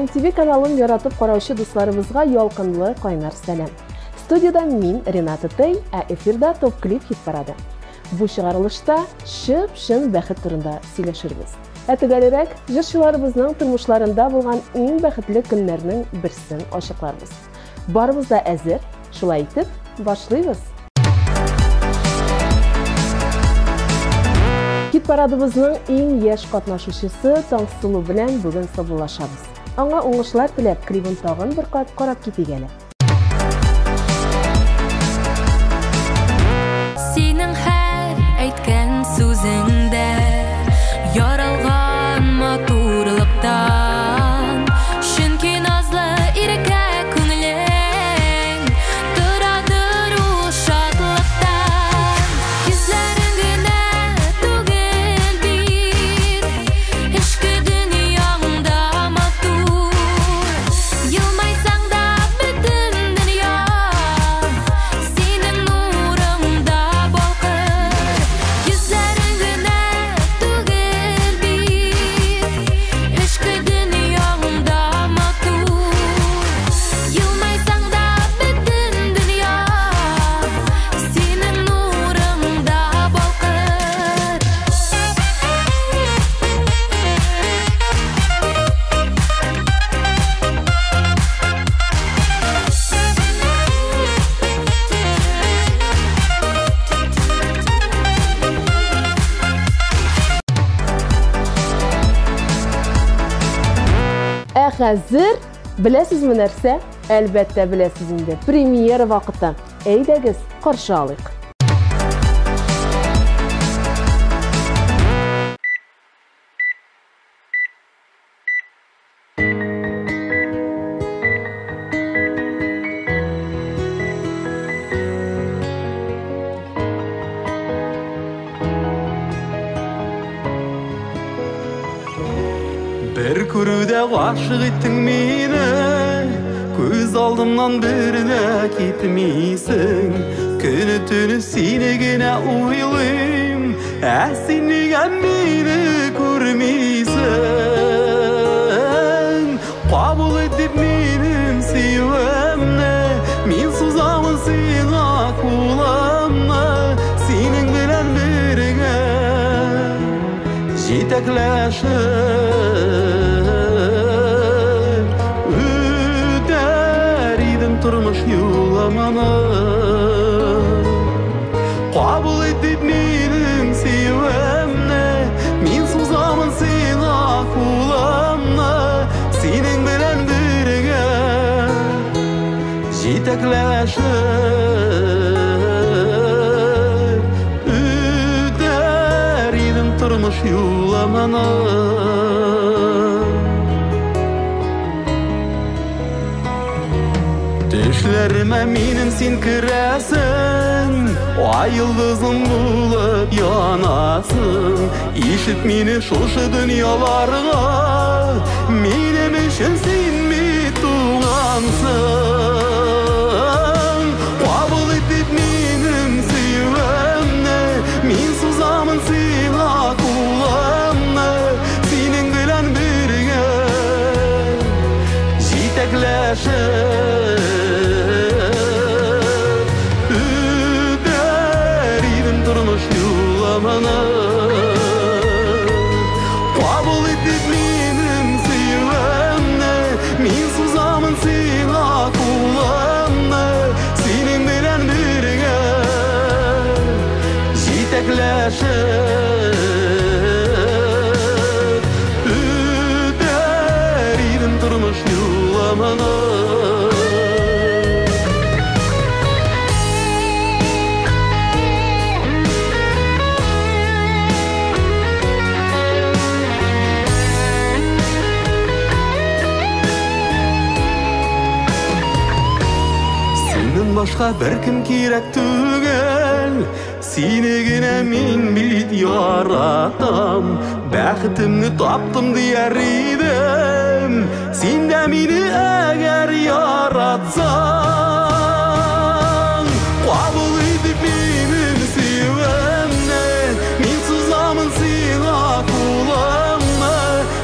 MTV kanalын yaratып караучы дусларыбызга ялкынлы кайнар сәлам. Студияда мин Рената Тей, эфирда топ клип хит парады. Бу чыгарылышта шып-шын бәхет турында сөйләшербез. Төгәлрәк җырчыларыбызның тормышларында булган иң бәхетле көннәрнең берсен ачыкларбыз. Барыбыз да әзер, шулай итеп башлыйбыз. Хит парадыбызның иң яшь катнашучысы Таңсылу белән бүген саубуллашабыз. Аңа уңышлар теләп, клибын тагын бер кат карап китик әле. Синең һәр әйткән сүзеңдә яралган матурлыктан, чөнки назлы иркә күңелең торадыр ул шатлыктан. Күзләрең генә түгел бит, эчке дөньяңда матур, елмайсаң да бөтен дөнья синең нурыңда балкыр. Күзләрең генә түгел бит, эчке дөньяңда матур, елмайсаң да бөтен дөнья синең нурыңда балкыр. Хәзер беләсезме нәрсә? Әлбәттә беләсез инде. Премьера вакыты. Әйдәгез, каршы алыйк. Bir күрүдә гашык иттең мине, күз алдымнан бер дә китмисең. Көне төне сине генә уйлыйм, син нигә мине күрмисең? Кабул ит дип минем сөюемне, мин сузамын сиңа кулымны, синең белән бергә җитәкләшеп үтәр идем тормыш юлымны. Кабул ит дип минем сөюемне, мин сузамын сиңа кулымны, синең белән бергә җитәкләшеп үтәр идем тормыш юлымны. Төшләремә минем син керәсең, ай йолдызым булып янасың. Ишет мине шушы дөньяларга, минем өчен син бит тугансың. Кабул ит дип минем сөюемне, мин сузамын сиңа кулымны, синең белән бергә җитәкләшеп үтәр идем тормыш юлымны. Кабул ит дип минем сөюемне, мин сузамын сиңа кулымны, синең белән бергә җитәкләшеп үтәр идем тормыш юлымны. Синнән башка беркем кирәк түгел, сине генә мин бит яратам. Бәхетемне таптым дияр идем, син дә мине әгәр яратсаң. Кабул ит дип минем сөюемне, мин сузамын сиңа кулымны,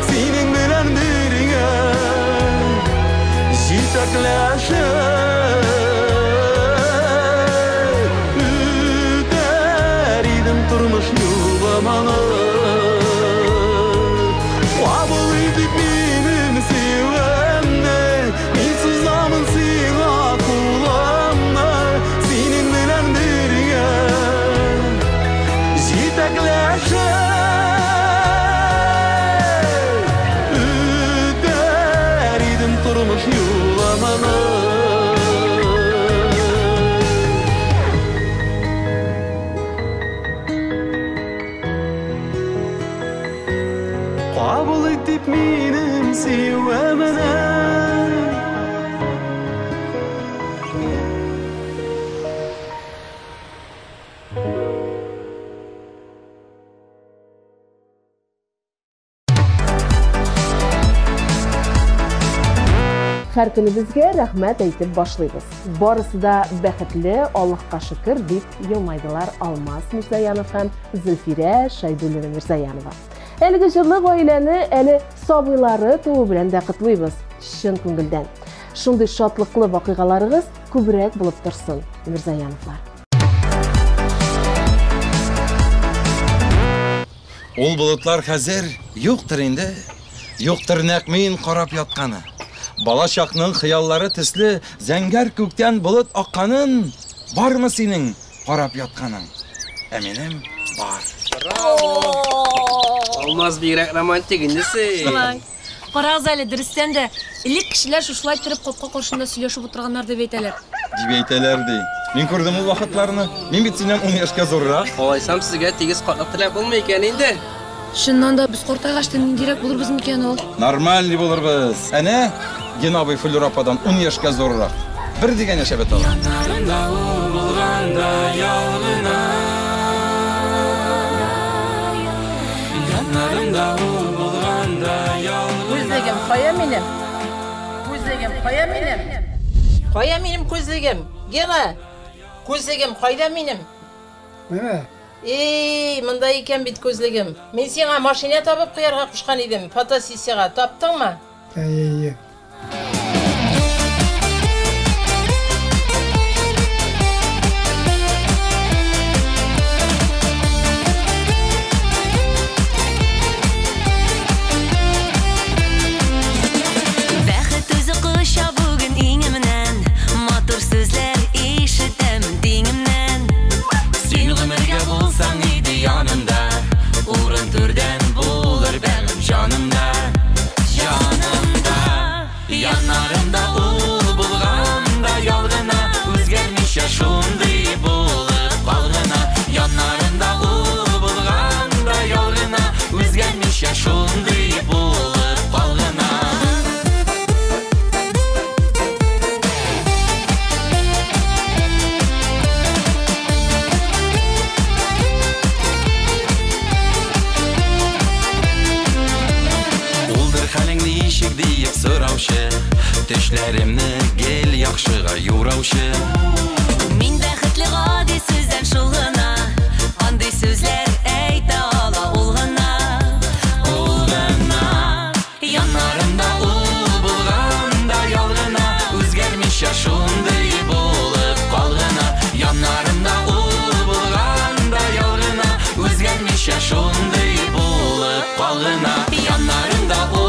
синең белән бергә Üter idim turmuş yulamana Kabul edip benim sevemne Min sızamın siga kulağımda Senin bilen birge Jitekleşer Üter idim turmuş yulamana Kabul edip benim sevemene Her günümüzge rahmet aytib başlayız. Barısı da bäxetli, Allah'a şükür deyip yılmaydılar Almaz Mirzayanov hem Zülfire Şaydulina Mirzayanova. Әлгі жырлық oiləni, әлі sabıları tuğu білән də qıtlayız, şın күңгілден. Шундай шатлыклы вакыйгаларыгыз күбрәк булып торсын, Мирзаяновлар. Ул болытлар хәзер юктыр инде. Юктыр нәкъ мин карап ятканы. Бала чакның хыяллары төсле зәңгәр күктән болыт акканын бармы синең карап ятканың? Ә минем бар. Olmaz bir romantik indisi. Şulay. Qarağız әле дөрестән дә элек кешеләр шушылай торып капка каршында сөйләшеп утырганнар дип әйтәләр. Дип әйтәләр ди. Мин күрдем ул вакытларны. Мин бит синнән 10 яшькә зуррак. Алайсам сезгә тигез катлап теләп булмый икән инде. Шуннан да без картайгачтан ниндирәк булырбыз микән ул? Нормаль булырбыз. Әнә Генабый Флюр ападан 10 яшькә зуррак. Бер дигән яшәп ята. Yanlarında ul bulganda yalgına Yanlarında ul bulganda yalgına Күзлегем кая минем? Күзлегем кая минем? Кая минем күзлегем? Гена. Күзлегем кайда минем? Менә. Монда икән бит күзлегем. Мин сиңа машина табып куярга кушкан идем. Фотосессияга таптыңмы? Әйе. Бәхет үзе кыша бүген иңемнән, матур сүзләр ишетәм диңемнән. Син гомергә булсаң иде янымда Урын түрдән булыр бәгым җанымда Җанымда Яннарымда ул булганда ялгына Үзгәрмичә шундый булып калгына Яннарымда ул булганда ялгына Үзгәрмичә шундый булып калгына Ишек диеп сораучы Төшләремне гел яхшыга юраучы Мин бәхетле гади сүздән шул гына, андый сүзләр әйтә ала ул гына. Яннарымда ул булганда ялгына Үзгәрмичә шундый булып калгына Яннарымда ул булганда ялгына Үзгәрмичә шундый булып калгына Яннарымда ул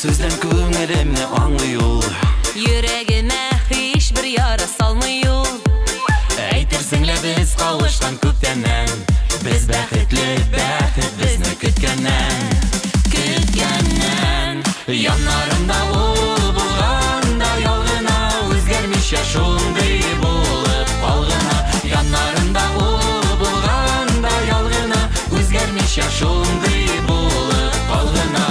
Сүздән күңелемне аңлый ул Йөрәгемә һичбер яра салмый ул. Әйтерсең лә без кавышкан күптәннән Без бәхетле, бәхет безне көткәннән Яннарымда ул булганда ялгына Үзгәрмичә шундый булып калгына Яннарымда ул булганда ялгына Үзгәрмичә шундый булып калгына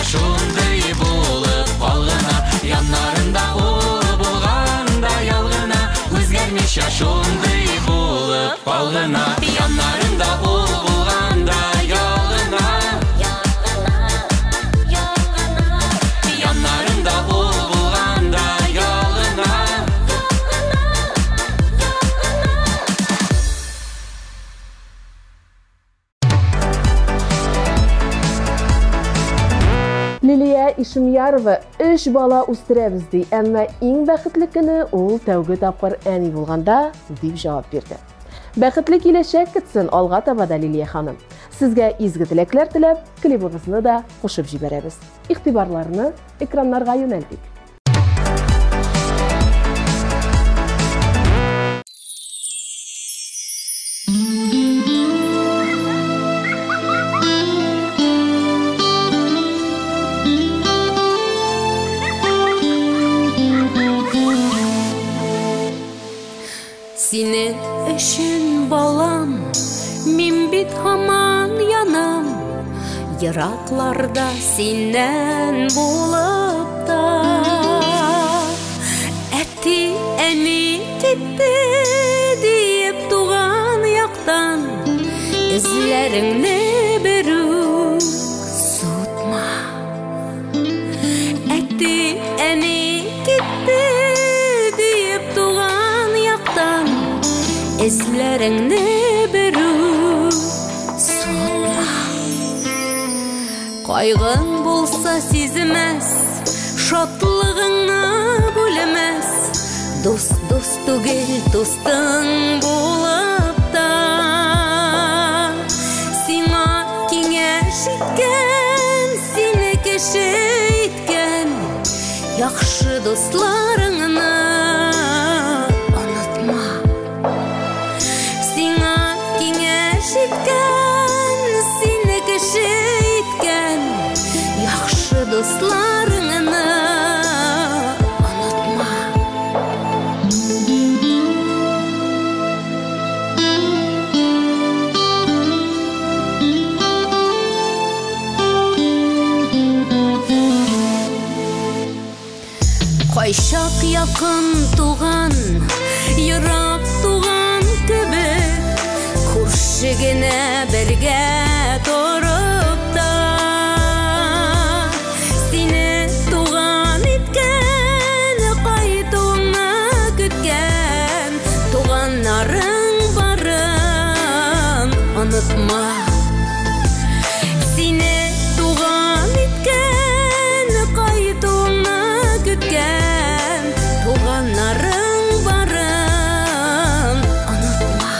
шундый булып калгына. Яннарында улы булганда ялгына, үзгәрмичә шундый булып калгына. Яннарында улы булганда ялгына, яннарында улы булганда ялгына. Лилия Ишемярова 3 бала үстерәбез ди, әмма иң бәхетле көне ул тәүге тапкыр әни булганда дип җавап бирде. Бәхетле киләчәк көтсен алга таба да Лилия ханым. Сезгә изге теләкләр теләп, клибыгызны да кушып җибәрәбез. Игътибарларны экраннарга юнәлтик. Сине өчен балам, мин бит һаман янам, еракларда синнән булып та. Әти, әни китте диеп туган яктан, эзләреңне бер үк сутма. Әти, әни китте диеп туган яктан, эзләреңне бер үк сутма. Кайгың булса сизмәс, шатлыгыңны бүлемәс. Дус түгел дустың булып та. Сиңа киңәш иткән, сине кеше иткән, яхшы дусларыңны онытма. Сиңа киңәш иткән, сине кеше иткән, яхшы дусларыңны онытма. Кайчак якын туган, ерак туган кебек, күрше генә бергә торып та. Сине туган иткән, кайтуыңны көткән, туганнарың барын онытма. Сине туган иткән, кайтуыңны көткән, туганнарың барын онытма.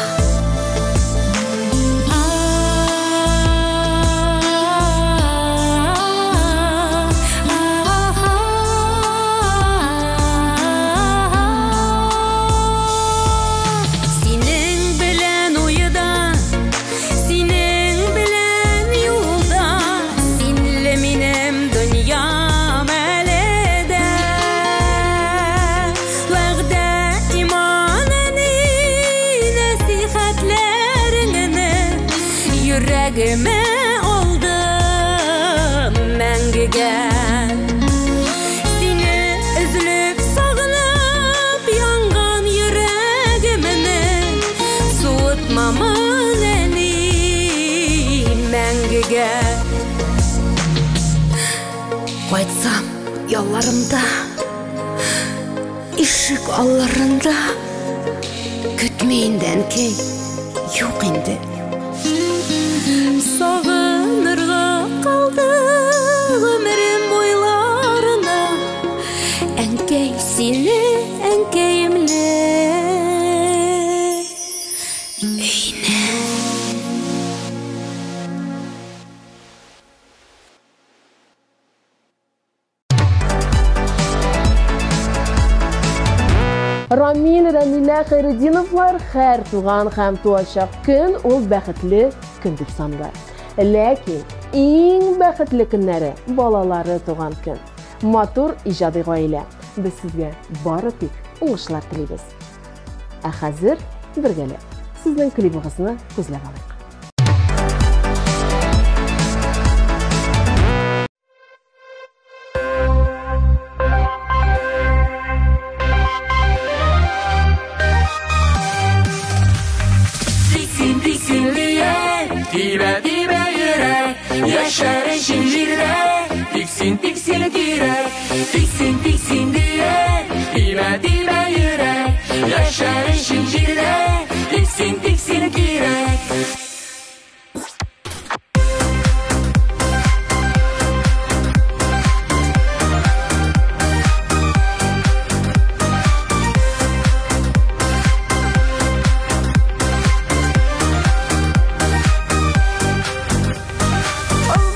Синең белән уйда, синең белән юлда, синле минем дөньям әле дә. Вәгъдә иман әни нәсихәтләреңне йөрәгемә алдым мәңгегә. Сине өзлеп сагынып янган йөрәгемне суытмамын әни мәңгегә. Кайтсам ялларымда, ишек алларында, көтмәйіндән кей юк инде. Сагынырга калды гомерем буйларына, әнкәй сине, әнкәемне өйнә. Рамил, Рамиля Хәйретдиновлар һәр туган һәм туачак көн ул бәхетле көн дип саныйлар. Ләкин иң бәхетле көннәре балалары туган көн. Матур иҗади гаилә. Без сезгә бары тик уңышлар телибез. Ә хәзер бергәләп сезнең клибыгызны күзләп алыйк. 「Yaşarışın jirde tiksin kirek.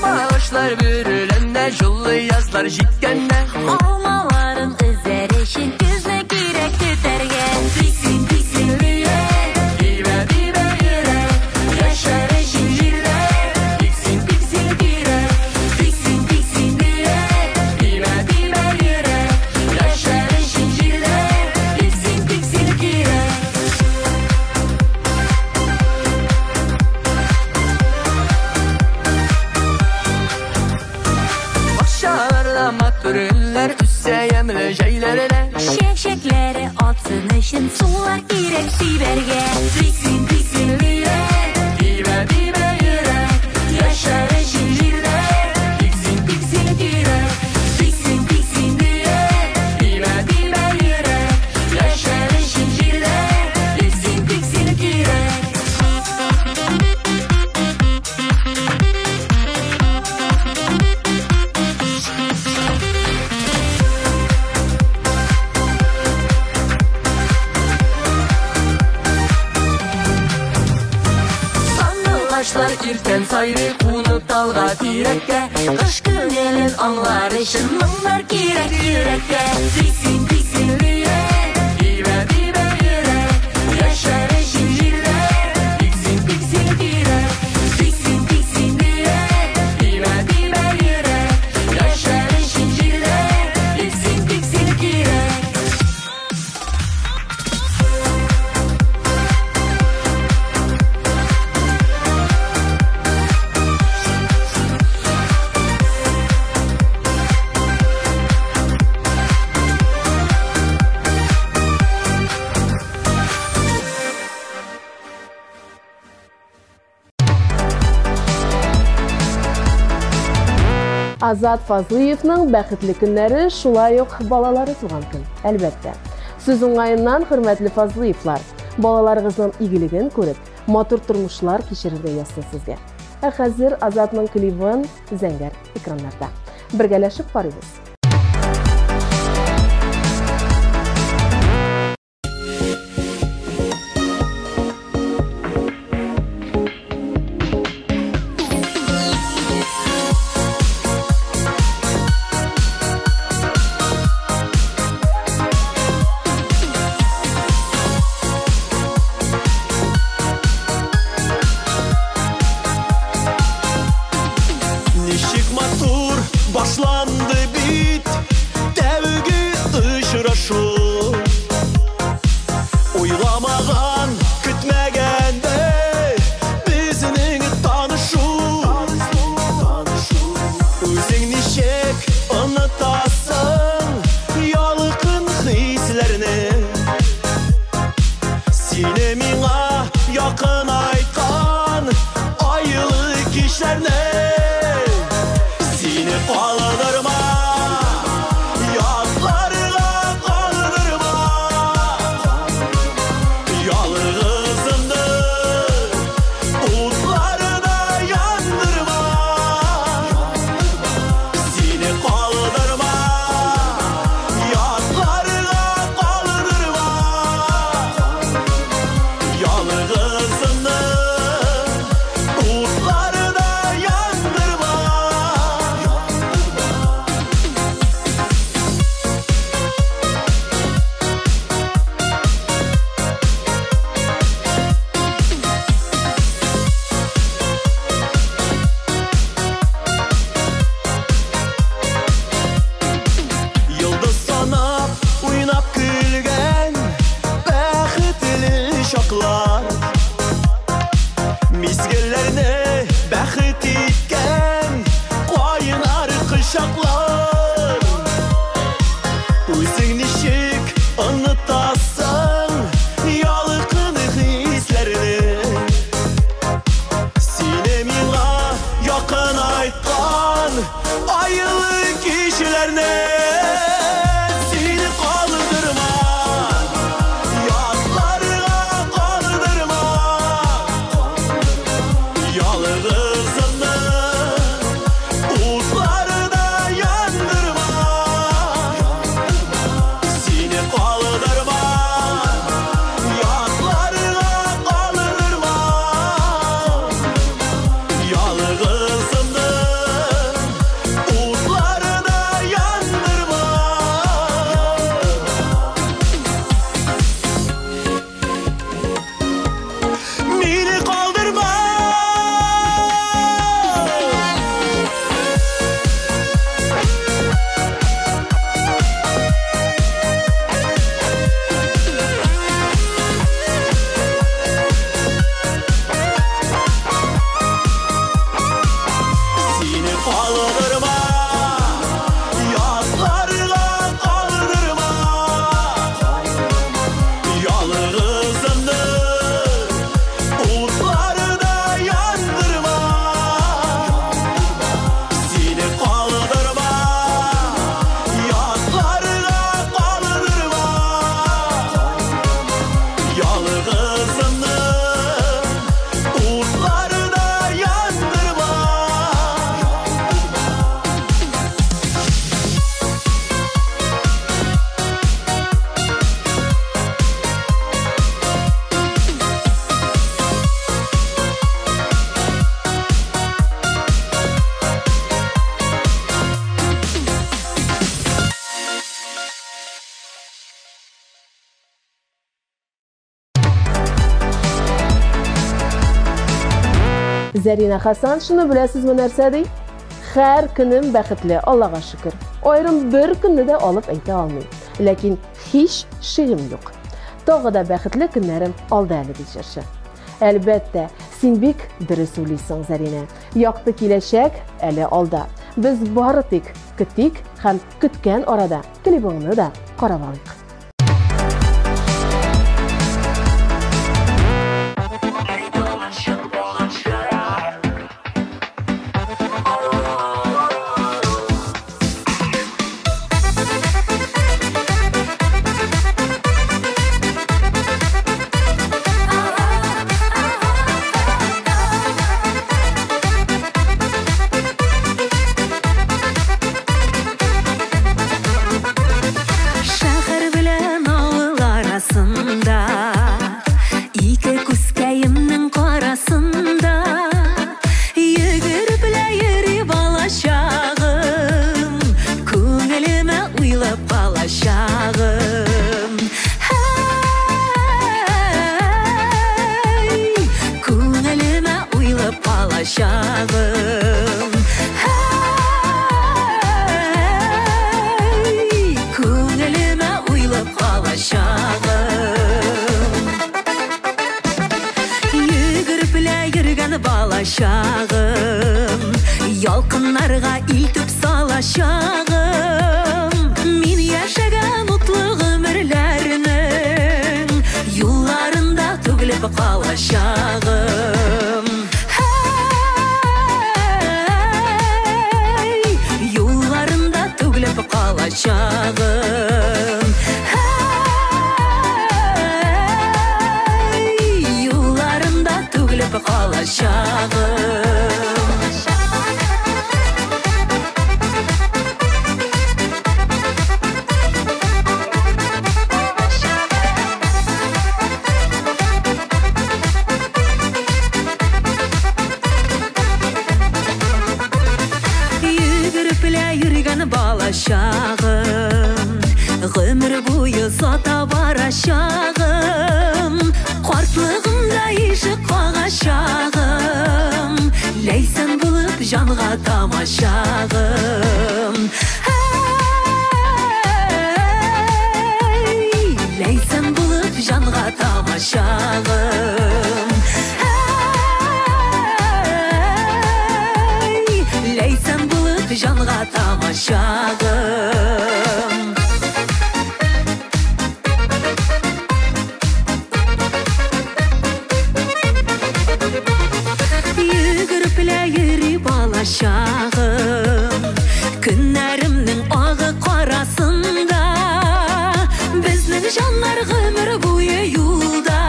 Ağaçlar bürülende, jullu yazlar jitkende, Almaların özerişin gözüne kirek tüterge. Tiksin liye, dibe yürek. yaşarışın jirde tiksin kirek. Tiksin liye, Dibe yürek. yaşarışın jirde tiksin kirek. Aşağılarda matürüller, üsse yemli şeylerle. Şevşekleri atsın için sular kirek siberge. Tiksin liye, Dibe yürek. yaşarışın jirde tiksin kirek. Tiksin liye, Dibe yürek. yaşarışın jirde tiksin kirek. Ağaçlar irten sayrı, kunu dalga direkke. Kış günelin anlar için mınlar kirek yürekte. Tiksin liye, Dibe yürek. yaşarışın jirde tiksin kirek. Tiksin liye, Dibe yürek. yaşarışın jirde tiksin kirek. Azat Fazlıyevның бәхетле көннәре шулай ук балалары туган көн. Әлбәттә. Сүз уңаеннан, хөрмәтле Фазлыевлар, балаларыгызның игелеген күреп, матур тормышлар кичерергә язсын сезгә. Ә хәзер Азатның клибын зәңгәр экраннарда. Бергәләшеп карыйбыз. Ничек матур башланды бит тәүге очрашу. Уйламаган, көтмәгәндә безнең танышу. Үзең ничек онытасың ялкын хисләрне? Сине миңа якын айткан айлы кишләрне. Seni kaldırma, yatlarına kaldırma. Yalnızımdı, utlarına yandırma. Seni kaldırma, yatlarına kaldırma. Yalnızımdı, utlarına yandırma. Yıldız sanap, uynap gülgen bәхетле şaklar. Mizgillerine bәхет etken koyunar kışaklar. Özün nişik anıtasın yalıkın hislerini. Sine miğa yakın aytkan ayılı kişilerine. Seni kaldırma, yatlar Zarina Hasan şunu bilasizmi narsa dey? Her günüm bäxitli, Allah'a şükür. Ayrım bir günni de alıp ayta almayım. Lakin hiç şeyim yok. Tağı da bäxitli günlerim aldı әлі diyecekşi. Elbette, sen bek dürüst söyleysen Zarina. Yaktı kileşek әлі aldı. Biz barıtık, küttik, hem kütken arada klibini da qaravalık. Yalqınlarga iltip salaşağım. Min yaşagan mutlu ömürlerinin yollarında tügülüp kalaşağım. Hey, yollarında tügülüp kalaşağım. Hey, yollarında tügülüp kalaşağım. Balaşağım, ömür boyu zata varacağım. Qartlığımda işi qağaşağım. Leysen bulup canğa tamaşağım. Hey, leysen bulup canğa tamaşağım. Hey, leysen bulup canğa tamaşağım. Balaşağım, günlerimnin ağı qarasında. Bizning canlar ömür boyu yolda.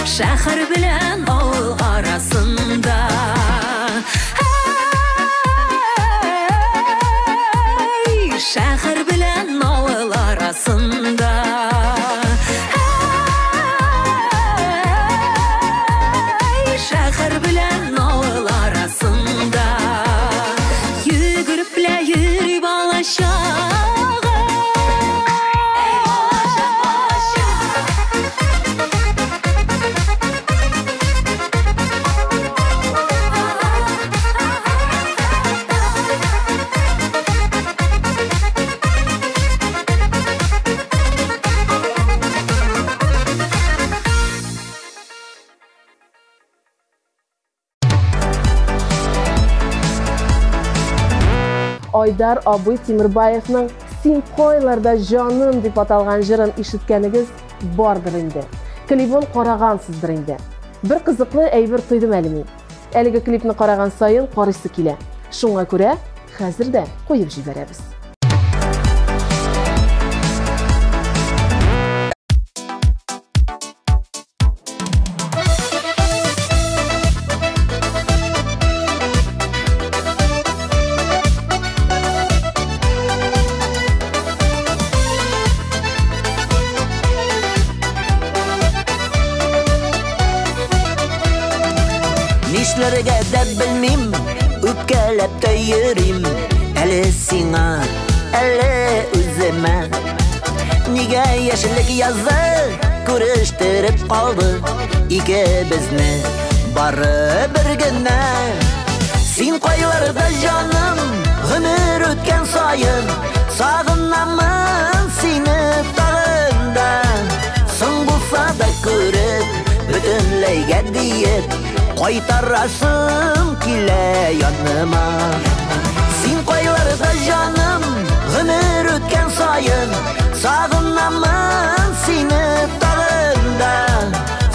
Şəhər bilen ağıl arasında. Hey, şəhər bilen ağıl arasında. Hey, şəhər bilen ağıl arasında. Yürüp bile yürü balaşağım. Ey balaşağım, balaşağım. Aydar Abuy Temirbayevning "Sen qo'ylarda jonim" deb atalgan jirin eshitganingiz bordir endi. Klibini qaragansizdir endi. Bir qiziqli aybir tuydim әлimi. Әлеге klipni qaragan sayin qarisi kela. Shunga ko'ra, hozirda qo'yib jiberamiz. Nişlerge de bilmem, öpkelep de yürüyüm. Ele sina, ele üzeme. Nige yeşillik yazı, kuruşturup kaldı. İki bizni bari bir gina. Sen qoylarda jonim, ömür o'tgan soyin, sog'inaman seni tog'imda. So'ng bo'lsa-da ko'rib, butunlayga deyib, qaytarasim kela yonima. Sen qoylarda jonim, ömür o'tgan soyin, sog'inaman seni tog'imda.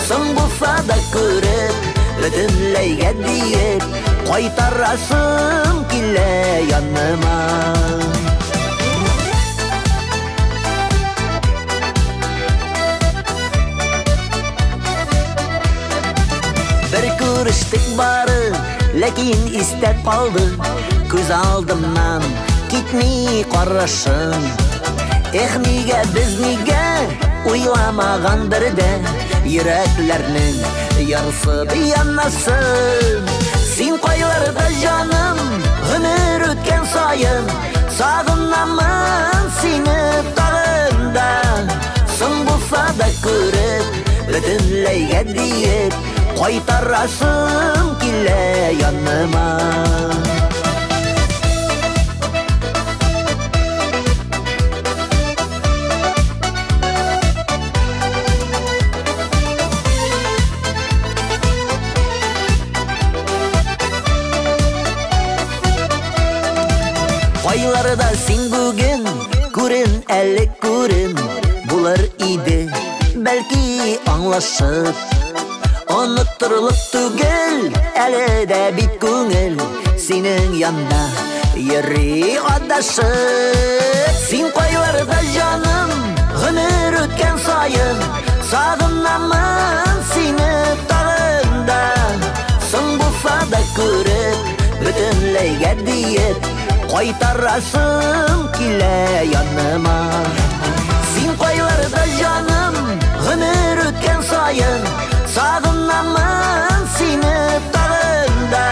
So'ng bo'lsa-da ko'rib, butunlayga deyib, qaytarasim kela yonima. Bir ko'rishdik bari, lekin istab qoldi. Ko'z oldimdan ketmay qarashim. Nega biz nega o'ylamagan birda yuraklarning yarısı bir yanasın. Sen qoylarda jonim, ömür o'tgan soyin, sog'inaman seni tog'imda. So'ng bo'lsa-da ko'rib, butunlayga deyib, qaytarasim kela yonima. Aylarda sen bugün ko'rin, ellik ko'rin bular edi, belki anlaşıp. Unutturulup tugel, elide bit ko'ngil, senin yanında yürü adaşıp. Sen qoylarda jonim, ömür o'tgan soyin, sog'inaman seni tog'imda. So'ng bo'lsa-da ko'rib, butunlayga deyib, qaytarasim kela yonima. Sen qoylarda jonim, ömür o'tgan soyin, sog'inaman seni tog'imda.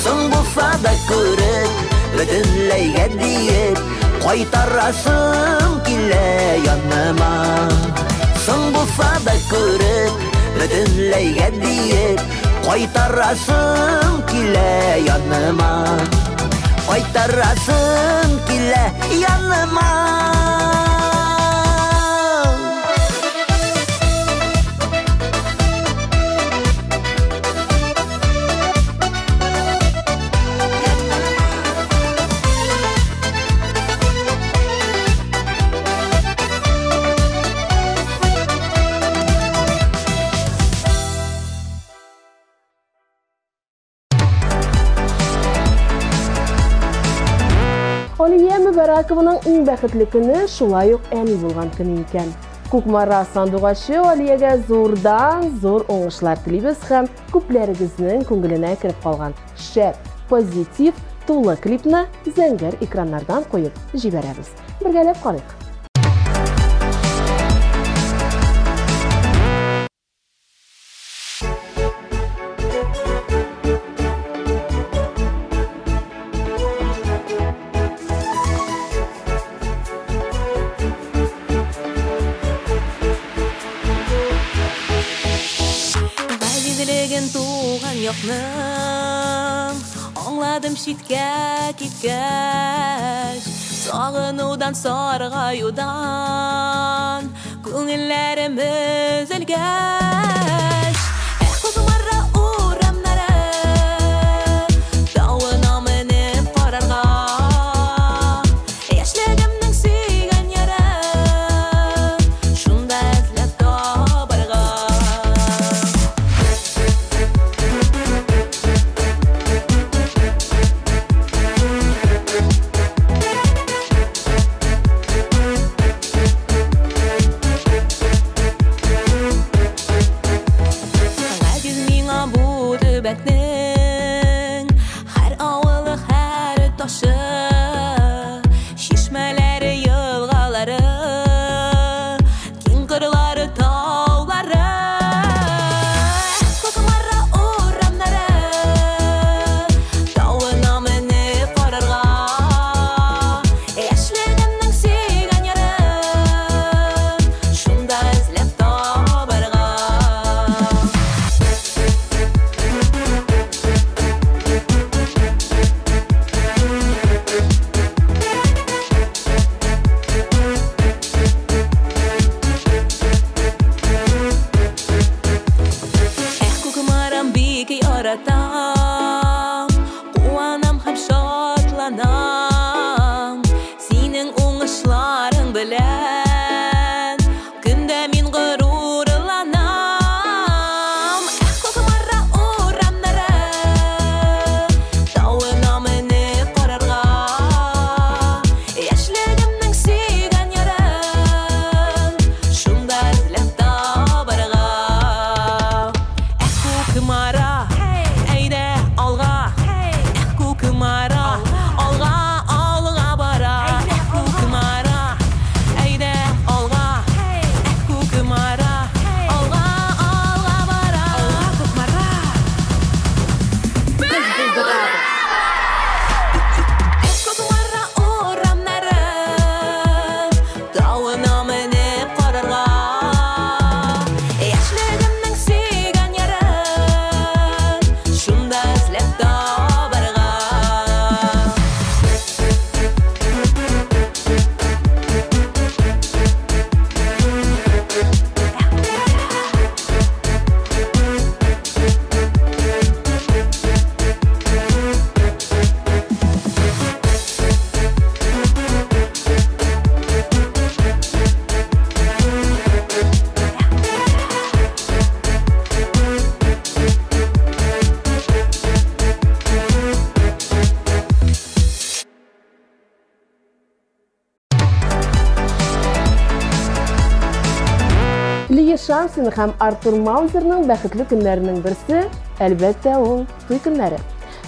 So'ng bo'lsa-da ko'rib, butunlayga deyib, qaytarasim kela yonima. So'ng bo'lsa-da ko'rib, butunlayga deyib, qaytarasim kela yonima. Qaytarasim kela yonima. Oliviya Mübarakaованың иң бәхетле көне шулай ук әни булган көне икән. Күкмара сандугачы Алиягә зур уңышлар телибез һәм күпләрегезнең күңеленә кирип калган шәп, позитив, тулы клипны зәңгәр экраннардан куеп җибәрәбез. Бергәләп карыйк. Anladım şitkə kitkəş, sağınıdan sarğayudan, Күңелләрimiz өлгәш. Кызмарра урамнары, тауына менеп карарга, яшьлегемнең сөйгән яры, шунда эзләп табарга. Франсияның һәм Артур Маузерның бәхетле көннәренең берсе, әлбәттә, ул туй көннәре.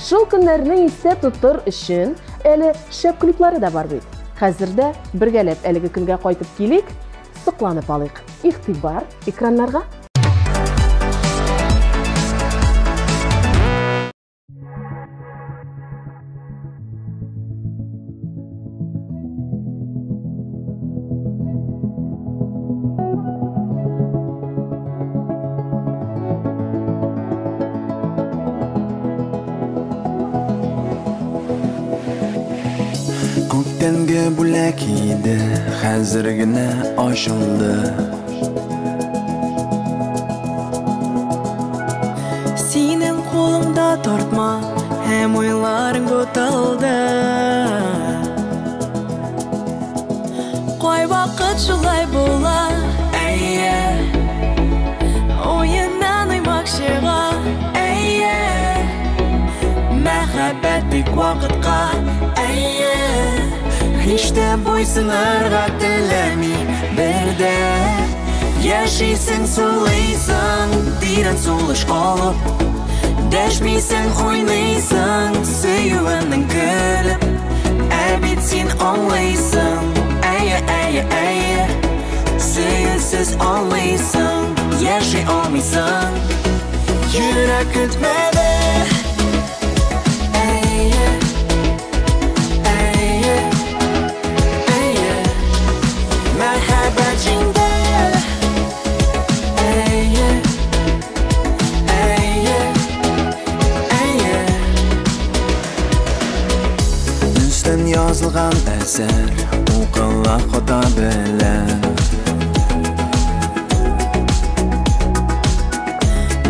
Шул көннәрне истә тотыр өчен әле шәп клиплары да бар бит. Хәзер дә бергәләп әлеге көнгә кайтып килик, сокланып алыйк. Игътибар экраннарга. Көктемге бүләк иде, хәзер генә ачылды. Синең кулыңда тартма, һәм уйларың буталды. Кай вакыт шулай була, әйе. Уеннан уймак чыга, әйе. Мәхәббәт бик вакытка, әйе. Hiç de boysunarga telemi berde. Yaşaysın sulaysın, diren suluş olup. Deşmiysen oynaysın, söyüvenin gülüp. Bit sen anlaysın, eye eye eye. Söyüsüz anlaysın, yaşay olmaysın. Yürek ütmedi. Yazılgan eser, okula koda bilen.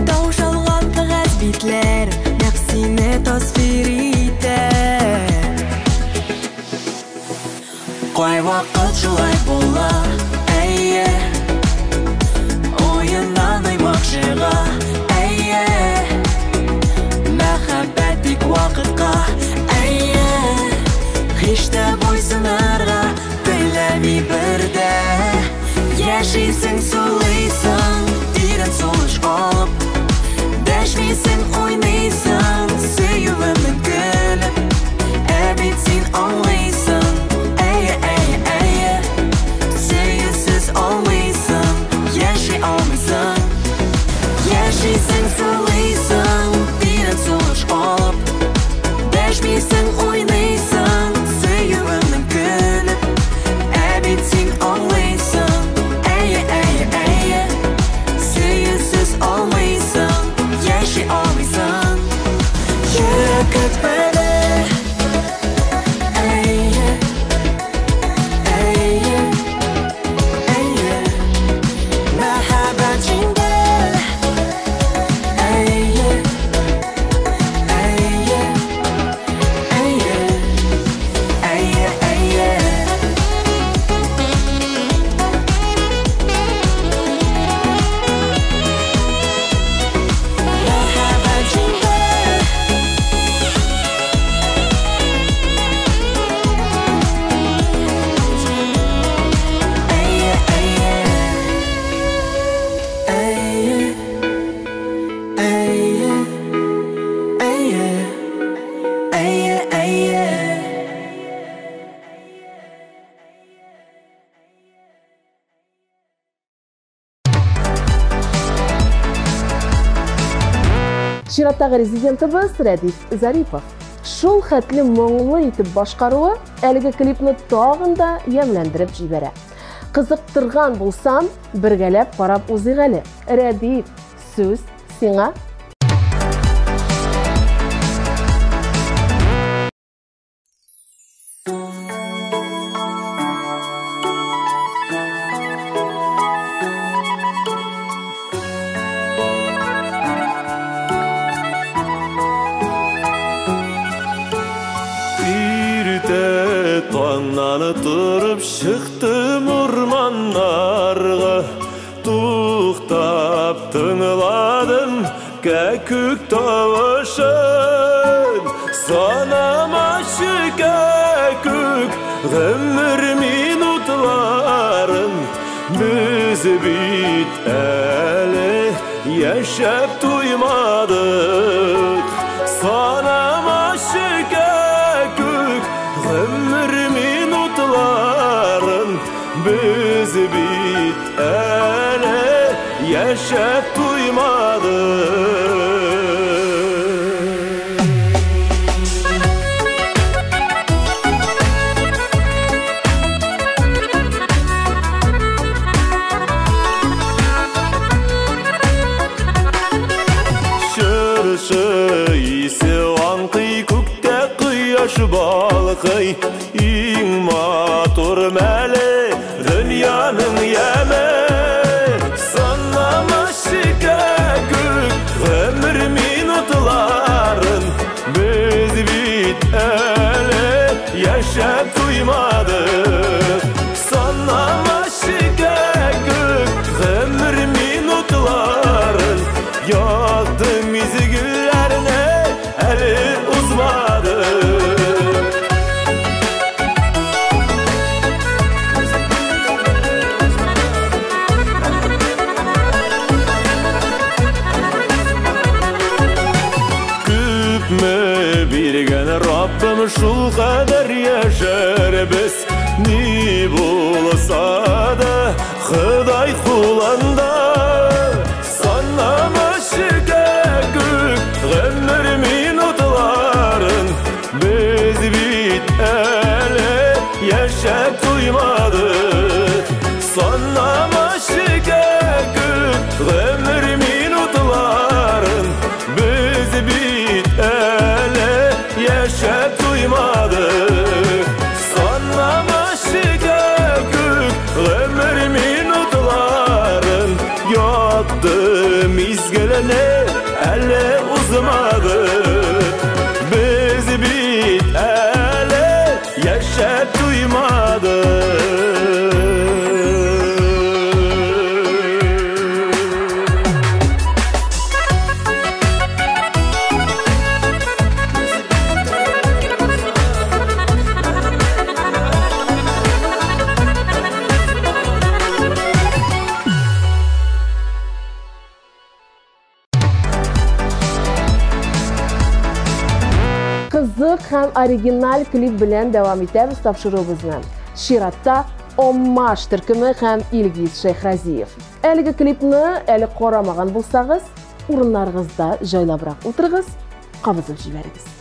Tavşalgan kağıt bitler, nefsine tasvir eder. Kay vakit şulay bola, eyye. Oyundan uymak çıga, eyye. Мәхәббәт бик вакытка, әйе. Hiç de boysunarga telemi berde. Yaşaysın sulaysın, diren suluş olup. Deşmiysen oynaysın, söyüvenin gülüp. Bit sen anlaysın, eye eye eye. Söyüsüz olmaysın, yaşay olmaysın. Yaşaysın sulaysın, diren suluş olup. Deşmiysen oynaysın, söyüvenin gülüp. Bit sen anlaysın, eye eye eye. Söyüsüz olmaysın, yaşay olmaysın. Yürek etmeli. Чираттагы резидентыбыз Рәдиф Зарипов. Шул хәтле моңлы итеп башкаруы әлеге клипны тагын да ямьләндереп җибәрә. Кызыктырган булсам, бергәләп карап узыйк әле. Рәдиф, сүз сиңа. Тұрып шықтым орманларға, туқтап тыңладым кәкүк тавышын. Санамашы кәкүк ғұмыр минутларын, біз bit әлі yaşap duymadık. Sanama şikayet ömür minutların biz bit әлі yaşap duymadık. Balkay in matur mele dünyanın yeme sanama şikayet ömür minutların biz bit ele yaşap duymadık sanama şikayet ömür minutların yaktı mizgillerine eli uzmadı. Rabbim şul kadar yaşar biz ni bulsa da Xuday kulanda sanama şikayet ömür minutların biz bit ele yaşap duymadık sanama şikayet ömür minutların biz bit ele yaşap duymadık sanama şikayet ömür minutların yaktı mizgilene ele uzmadık biz bit ele yaşap duymadık. Kızık hem original klip bilen devam etemiz tapşırığımızdan. Şirat'ta Ommaş türkümü hem İlgiz Şeyhraziyev. Әлігі klipni әлі qoramаған болсағыз, урынларыңызda жайлабырақ отырғыз, қабызып жіберіңіз.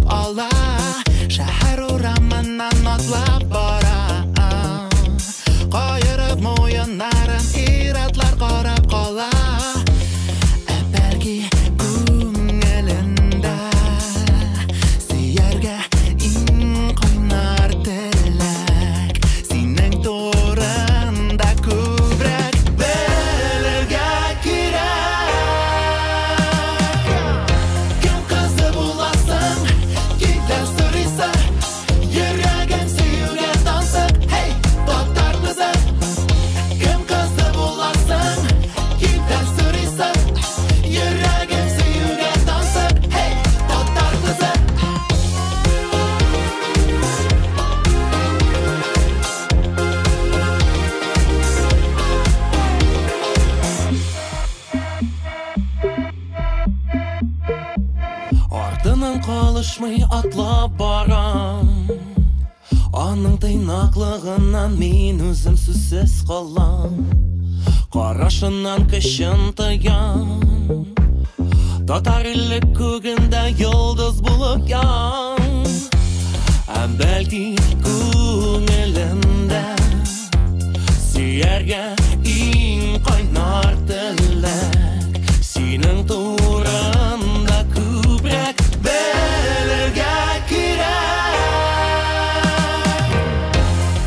Allah şehir uğramandan atlap bara Qayırıp moyunların iratlar qarab qala Belki günelinde Siyerge in qaynar telek Sinin torunda kübrek belirge kirek Kim kızı bulasın Yürüyen suyuge dansıp hey tutar bizi Kim kızı bulasın Giden sürüsü Yürüyen suyuge dansıp hey tutar bizi Ardından kalışmay atlap baram Onun tıynaklığından men özüm süzsüz qalam Qarashından kışın tıyam Tatar illik kugunda yıldız bulup yan Belki günelinde Siyerge in qaynar telek Sinin turanda kübrek belirge kirek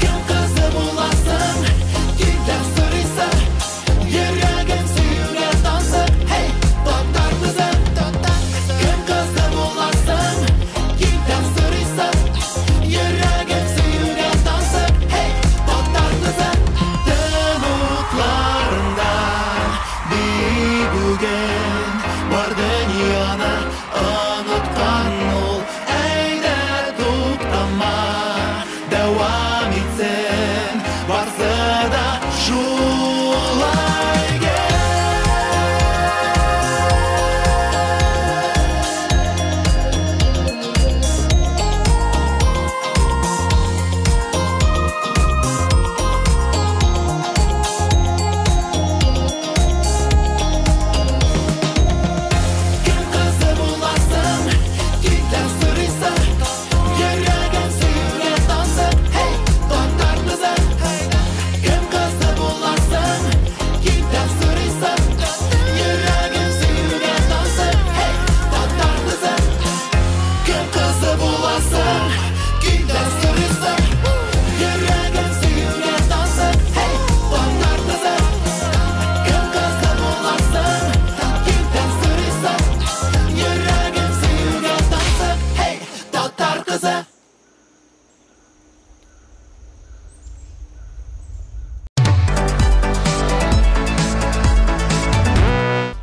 Kim kızı bulasın Giden sürüsü Yürüyen suyuge dansıp hey tutar bizi Kim kızı bulasın Giden sürüsü bitsin barsa da şulay gel.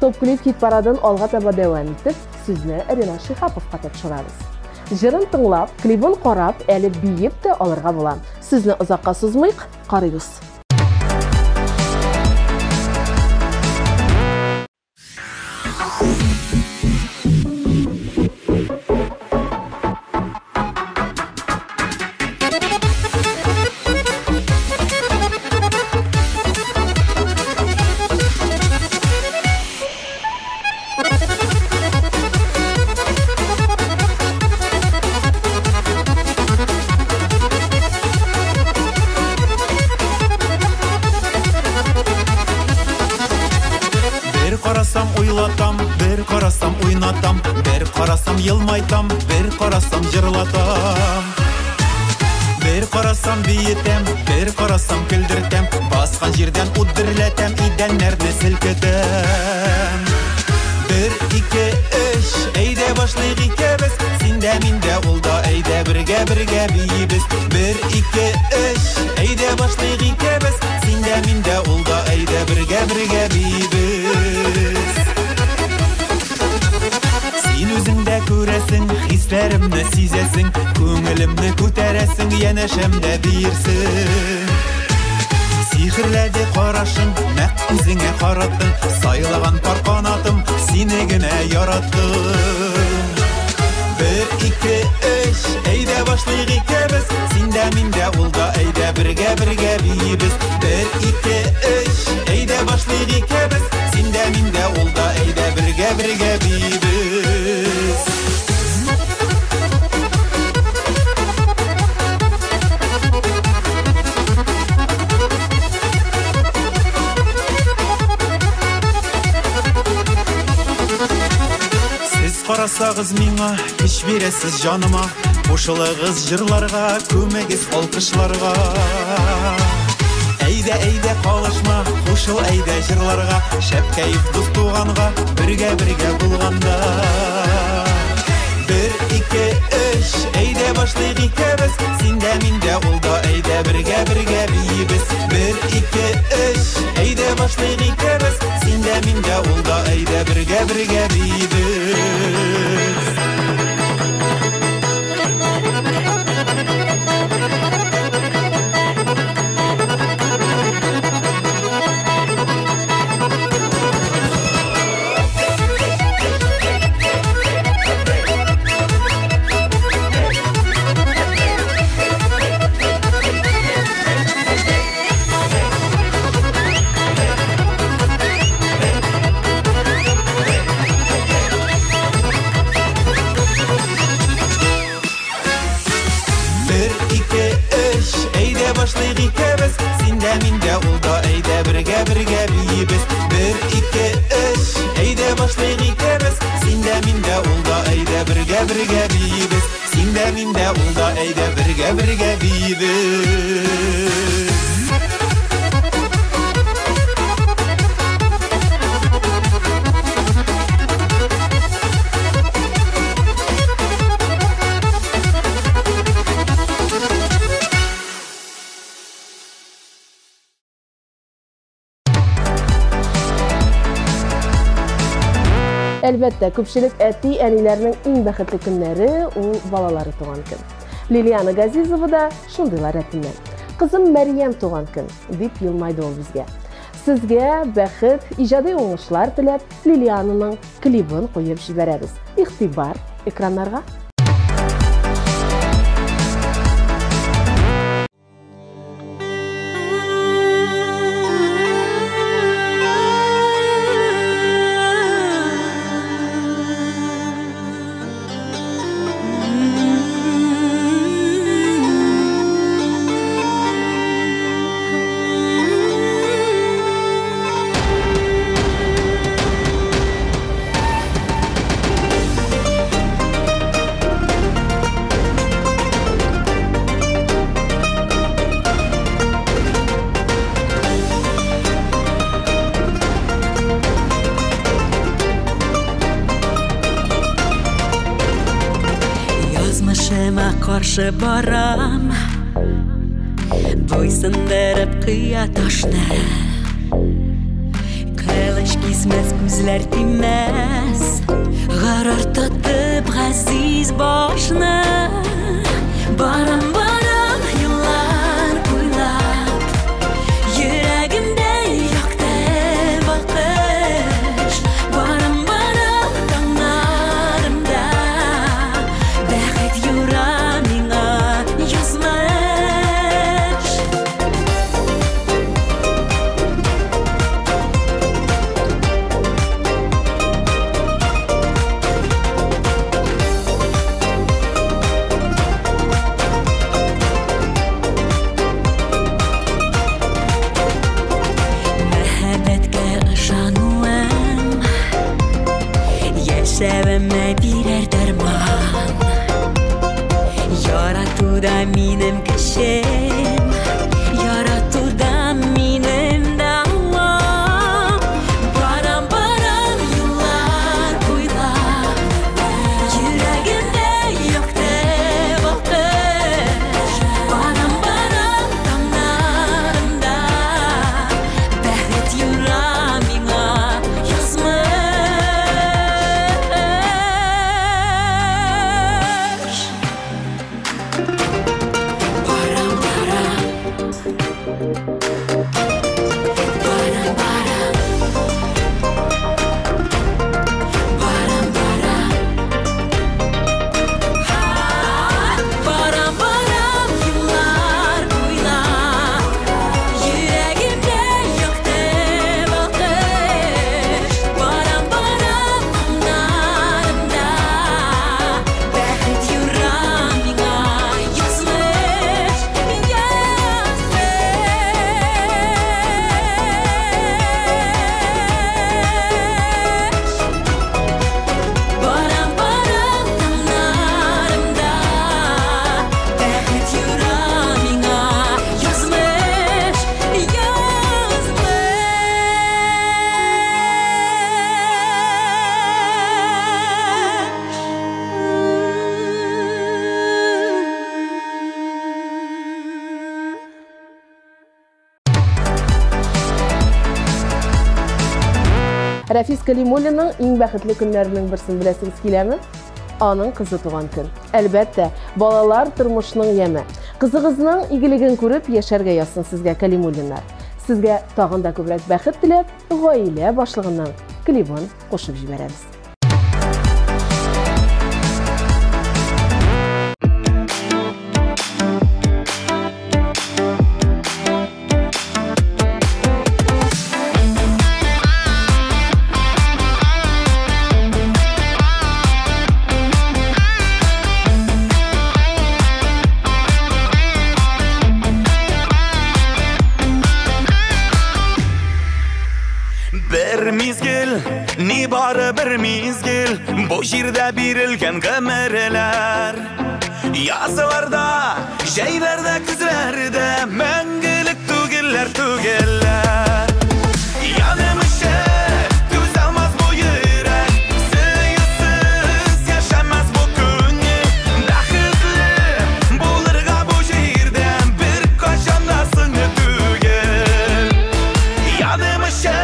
Top Clip hit paradın alğa taba devam etib, sizni Rina Shihapovga topshiramiz. Jirin tinglab, klibin qarab, eli biyib de alırğa bulan. Sizni uzoqqa suzmayq, qaraymiz. Qarasam oylatam, bir qarasam oynatam, bir qarasam yılmaytam, bir qarasam jırlatam. Bir qarasam biyetem, bir qarasam güldürtem, basqan жерден uddirlatam, idenlerni silketem. Bir, iki, üç, eyde başlayıq ikimiz, sinde minde ulda, eyde birge biyimiz. Bir, iki, üç, eyde başlayıq ikimiz, sinde minde ulda, eyde birge biyimiz. Sen özünde göresin, hislerimni sizesin, köngülümni köteresin, yeneşemde birsin. Sihirledi qarashın, nek özüne qarattın, saylagan par qanatım, seni gine yarattım. Bir, iki, üç, eyde başlayıq ikimiz, sinde minde ulda, eyde birge biyimiz. Bir, iki, üç, eyde başlayıq ikimiz, sinde minde ulda, eyde birge biyimiz. Qarasağız ming'a, iş beresiz canıma, qo'shilasiz jırlarga, ko'magiz olqishlarga. Eyde qalışma, qo'shil eyde jırlarga, shab kayf do'st tuğanға, birge bulganda. Bir, iki, üç, eyde başlayıq ikimiz, sinde minde ulda, eyde birge biyimiz. Bir, iki, üç, eyde başlayıq ikimiz, sinde minde ulda, eyde birge biyimiz. Başlayıq ikimiz, sinde minde ulda, eyde birge biyimiz. Bir, iki, üç, eyde başlayıq ikimiz, sinde minde ulda, eyde birge biyimiz. Sinde minde ulda, eyde birge biyimiz. Elbette, köpçülük əti ənilərinin ən bəxtli günləri o balaları doğan gün. Liliana Gazizova da şundaylar ətindən. кызым Мәрьям туган көн, дип елмайды ул безгә. Сезгә бәхет, иҗади уңышлар теләп, Лилиананың клибын куеп җибәрәбез. Игътибар экраннарга. Каршы барам, буйсындырып кыя ташны. Кылыч кисмәс, күзләр тимәс, гарар тотып газиз башны. Барам, барам, юллар буйлап, йөрәгемдә якты бакыш. Барам, барам, таңнарымда бәхет юра. Sevme birer derman, yaratуда minem kişim, yaratуда minem davam. Baram baram yıllar boylap, yüreğimde yoktu bakış. Baram baram damlarımda bəhət yüreğimə yazmış. Рафис Калимуллинның иң бәхетле көннәренең берсен беләсегез киләме? Аның кызы туган көн. Әлбәттә, балалар тормышның яме. Кызыгызның игелеген күреп яшәргә язсын сезгә Калимуллиннар. Сезгә тагын да күбрәк бәхет теләп, гаилә башлыгының клибын кушып җибәрәбез. Ni bari bir mizgil, bu җирдә бирелгән гомерләр. Язларда, җәйләрдә, күзләрдә мәңгелек түгелләр, түгелләр. Янымчы күз алмас бу йөрәк, сөйсез яшәмәс бу күңел. Бәхетле булырга бу җирдә бер качан да соңы түгел. Янымчы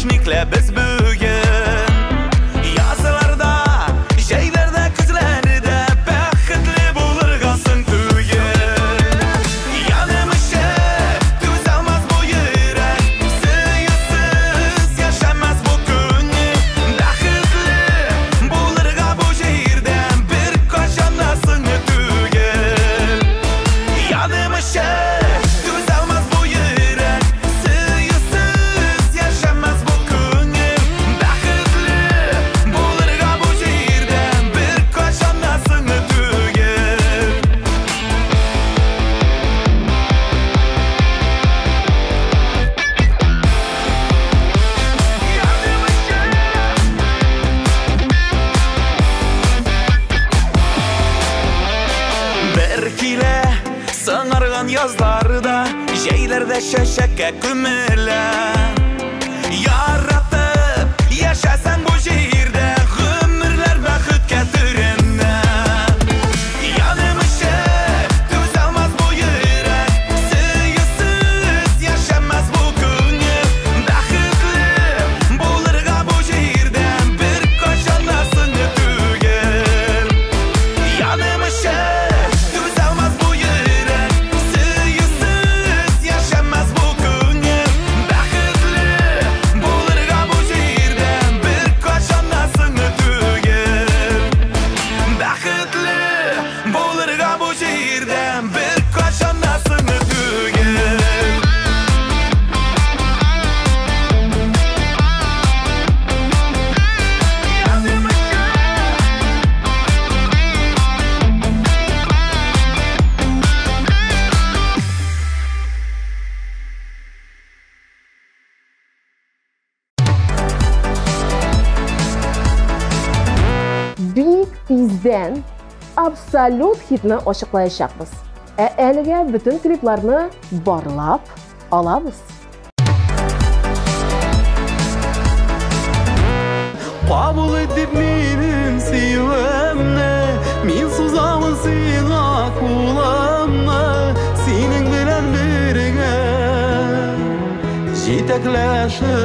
Ишмикле біз бүгін Языларда, жайларда, күзлерді Бәхітлі болырғасын түгін Янымы шеп, төз алмаз бұл үйрек Сүйісіз яшамаз бұл күні Бәхітлі болырға бұл жерден бір қашанасың түгін Янымы шеп, төз алмаз бұл үйрек Сүйісіз яшамаз бұл күні Бәхітлі болырға бұл жерден бір қашанасың түгін Бір келе сыңарған язларда Жейлерде шәшәкке күмілі Яратып яшасаң бұл жерде Ғұмырлар бақытке түріне Янымы шеп, төз алмаз бұл үйрек Сүйісіз яшамаз бұл күні Бақытлы болырға бұл жерден бір қашанасың түгел Янымы шеп, төз алмаз бұл үйрек Сүйісіз яшамаз бұл күні Бақытлы болырға бұл жерден бір қашанасың түгел Бақытлы болырға бұл жерден бір қашанасың түгел Бик тиздән абсолют хитны ачыклаячакбыз. Әлегә бүтән клипларны барлап алабыз. Кабул итеп минем сөюемне Мин сузамын сиңа кулымны Синең белән бергә җитәкләшеп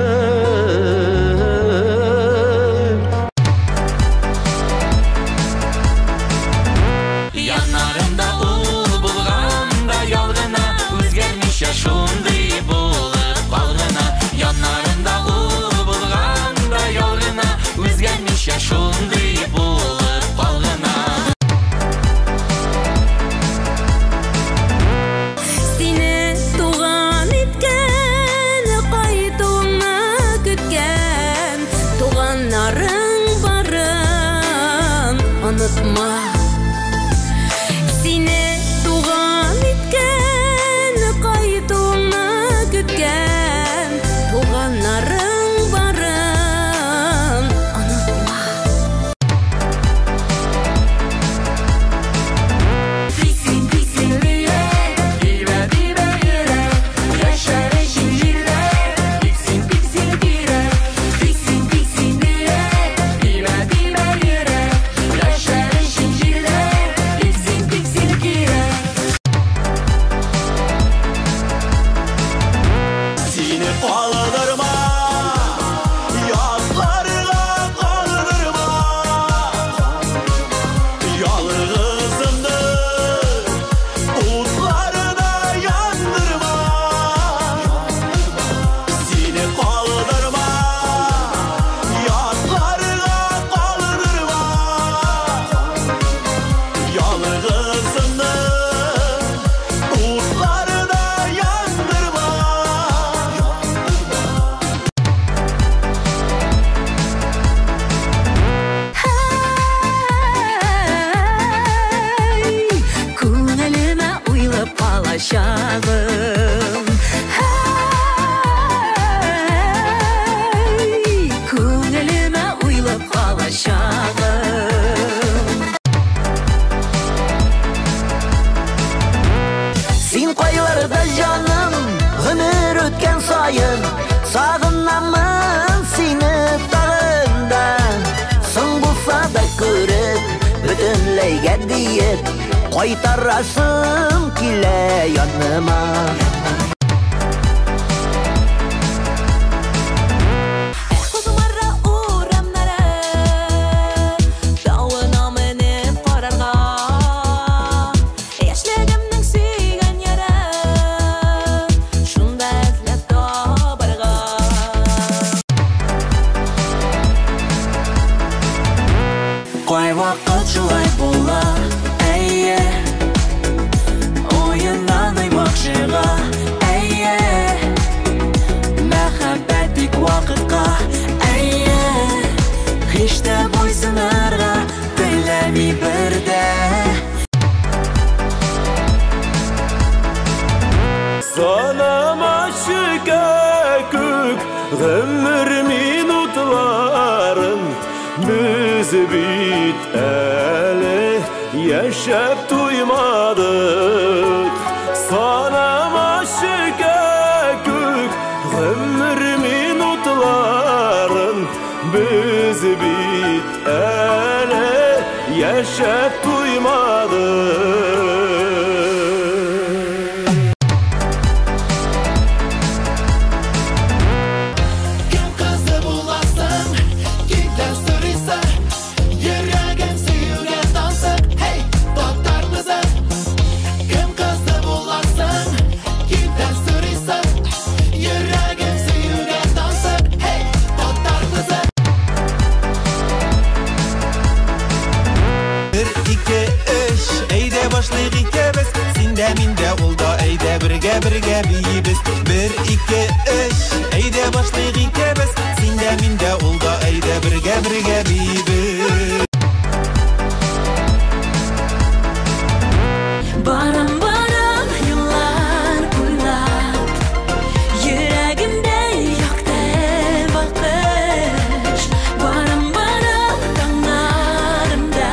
Янарымда ул булганда ялгына Үзгәрмичә шундый булып калгына Янарымда ул булганда ялгына Үзгәрмичә шундый булып калгына Сине туган иткән, кайтуыңны көткән Туганнарың барын онытма Сине туган иткән, кайтуыңны көткән Туганнарың барын онытма Тиксин, тиксин лирек, дибә, дибә йөрәк Яшәр өчен җилләр, тиксин, тиксин кирәк Тиксин, тиксин лирек, дибә, дибә йөрәк Яшәр өчен җилләр, тиксин, тиксин кирәк Сине калдырма Язларга калдырма Ялгызымды утларда яндырма Сине калдырма Язларга калдырма Ялгызымды утларда яндырма Күңелемә уйлап калачагым Күңелемә уйлап калачагым Син кайларда җаным, гомер үткән саен Сагынамын сине тагында Соң булса да күреп, бөтенләйгә диеп Кайтарасым килә яныма Ömür minutların biz bit ele yaşap duymadık Sanama şikayet ömür minutların biz bit ele yaşap duymadık Birge biybiz 1, 2, 3 Eyde başlayık ikimiz Sinde minde olda eyde birge biybiz Baram baram yıllar boylap Yüreğimde yoktu bakış Baram baram kanlarımda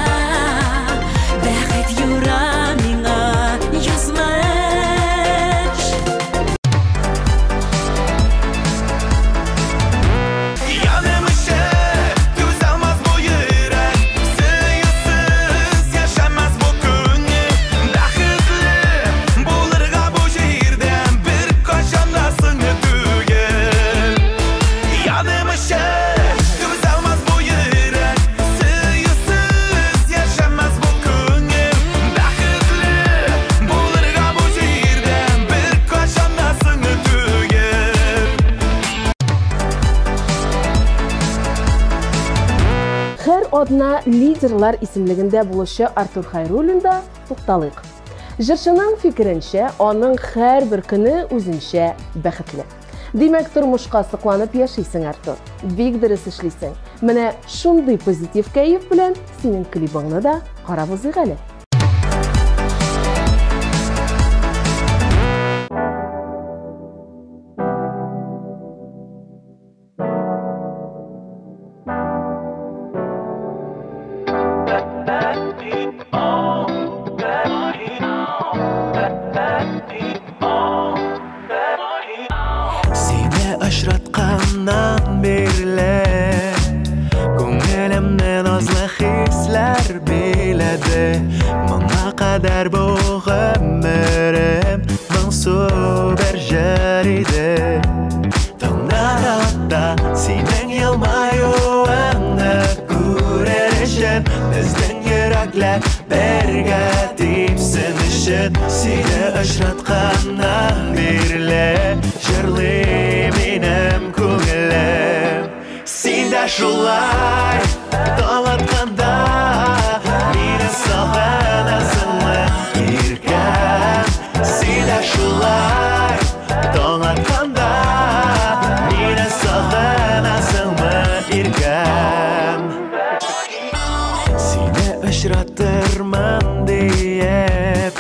Bәхет yüreğime yazmış Adına Liderlar isimliginde buluşu Artur Hayrullin'da to'xtalıyıq. Jırşının fikrinçe, onun her bir günü özünçe bәхетле. Demek turmuşqa sıqlanıp yaşaysın Artur. Big dürüst işleysin. Mine şunday pozitiv keyif bilen senin klibini da qarab özüq әле. Aşratqandan berle Ko'nglimni nazlı hisler biladi Mana qadar bu ömrüm Mansub bir jaride Tonglarda sening yilmayuingni ko'rishim Bizning yuraklar birga tepsinishib Seni uchratgandan berle Jırlayım benim ko'nglim Senda şulay dağıtqanda Meni sog'inasizmi erkam Senda şulay dağıtqanda Meni sog'inasizmi erkam Seni uchrattirman deyip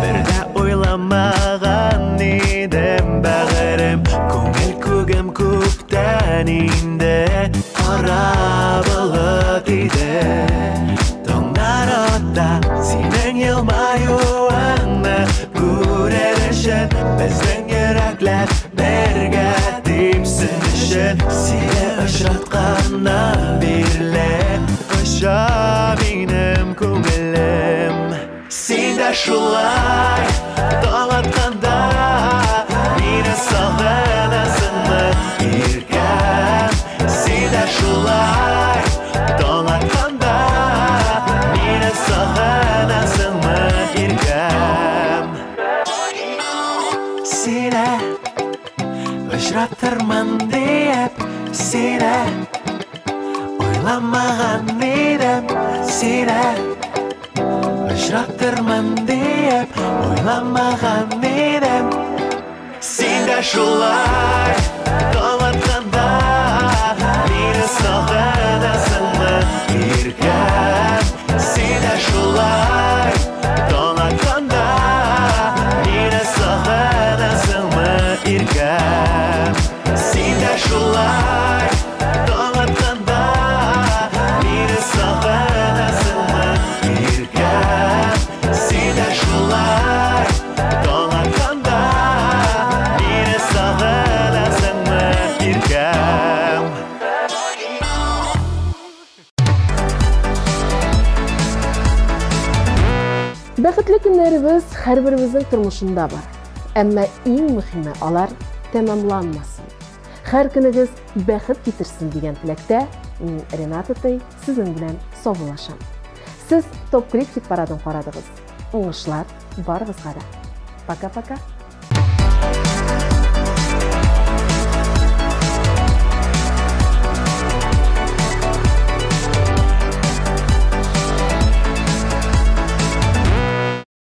birda o'ylamagan edim bag'rim Ko'ngil ko'gim ko'kdan indi qora bulut edi Tonglarda sening yilmayuingni ko'rishim Bizning yuraklar birga tepsinishib Seni uchratgandan berli o'sha mening ko'nglim Senda shulay dağıtqanda Meni sog'inasizmi erkam Senda shulay dağıtqanda Meni sog'inasizmi erkam Seni uchrattirman deyip Seni o'ylamagan edim Seni uchrattirman deyip o'ylamagan edim Senda shulay dağıtqanda Meni sog'inasizmi erkam Senda shulay dağıtqanda Meni sog'inasizmi erkam Senda shulay һәр беребезнең тормышында бар. Әмма иң мөһиме алар тәмамланмасын. Һәр көнегез бәхет китерсен дигән теләктә, мин Рената Тей сезнең белән саубуллашам. Сез Топ Клип хит парадын карадыгыз. Уңышлар барыгызга да. Пока-пока.